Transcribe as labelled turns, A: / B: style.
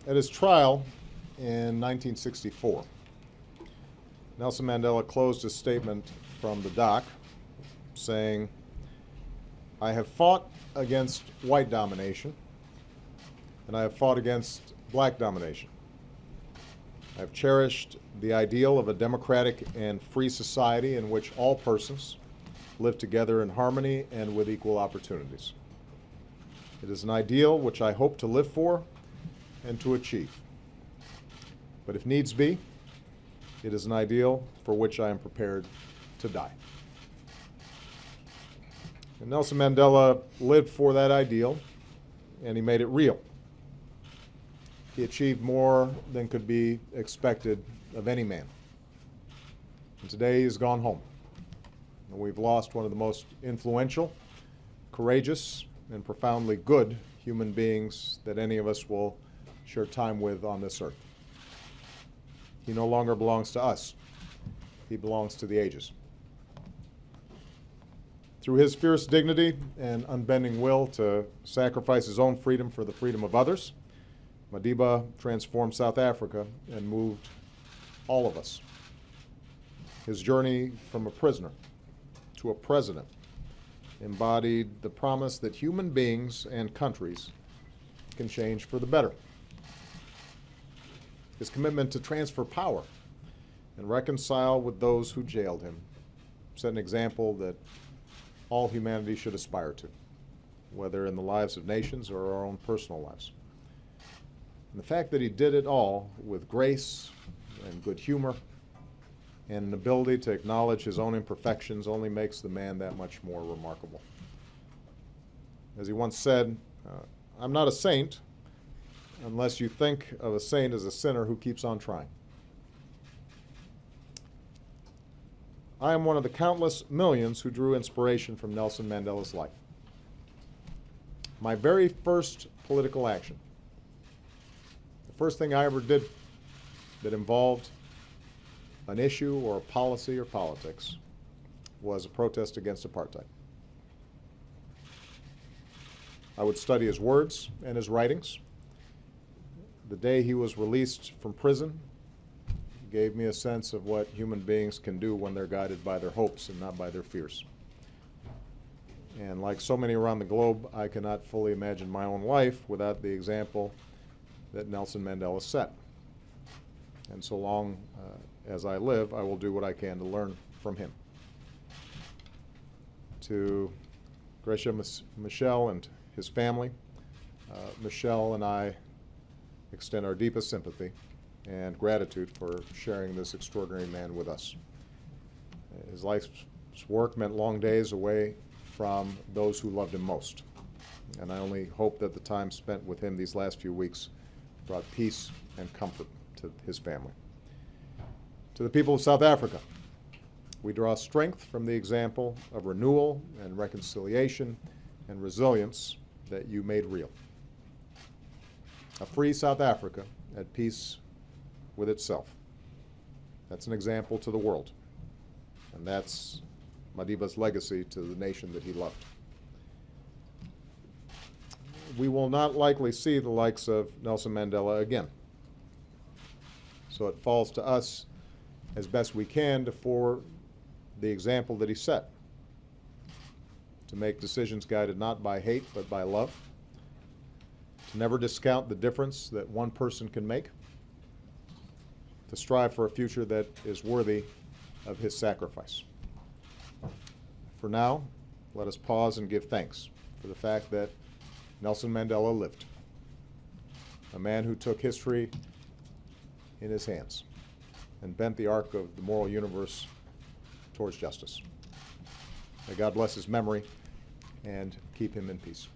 A: At his trial in 1964, Nelson Mandela closed his statement from the dock saying, "I have fought against white domination, and I have fought against black domination. I have cherished the ideal of a democratic and free society in which all persons live together in harmony and with equal opportunities. It is an ideal which I hope to live for and to achieve. But if needs be, it is an ideal for which I am prepared to die." And Nelson Mandela lived for that ideal, and he made it real. He achieved more than could be expected of any man. And today he's gone home. And we've lost one of the most influential, courageous, and profoundly good human beings that any of us will share time with on this earth. He no longer belongs to us. He belongs to the ages. Through his fierce dignity and unbending will to sacrifice his own freedom for the freedom of others, Madiba transformed South Africa and moved all of us. His journey from a prisoner to a president embodied the promise that human beings and countries can change for the better. His commitment to transfer power and reconcile with those who jailed him set an example that all humanity should aspire to, whether in the lives of nations or our own personal lives. And the fact that he did it all with grace and good humor and an ability to acknowledge his own imperfections only makes the man that much more remarkable. As he once said, "I'm not a saint unless you think of a saint as a sinner who keeps on trying." I am one of the countless millions who drew inspiration from Nelson Mandela's life. My very first political action, the first thing I ever did that involved an issue or a policy or politics, was a protest against apartheid. I would study his words and his writings. The day he was released from prison gave me a sense of what human beings can do when they're guided by their hopes and not by their fears. And like so many around the globe, I cannot fully imagine my own life without the example that Nelson Mandela set. And so long as I live, I will do what I can to learn from him. To Gracia Michel and his family, Michelle and I extend our deepest sympathy and gratitude for sharing this extraordinary man with us. His life's work meant long days away from those who loved him most. And I only hope that the time spent with him these last few weeks brought peace and comfort to his family. To the people of South Africa, we draw strength from the example of renewal and reconciliation and resilience that you made real. A free South Africa at peace with itself. That's an example to the world. And that's Madiba's legacy to the nation that he loved. We will not likely see the likes of Nelson Mandela again. So it falls to us, as best we can, to forward the example that he set. To make decisions guided not by hate, but by love. To never discount the difference that one person can make. To strive for a future that is worthy of his sacrifice. For now, let us pause and give thanks for the fact that Nelson Mandela lived. A man who took history in his hands and bent the arc of the moral universe towards justice. May God bless his memory and keep him in peace.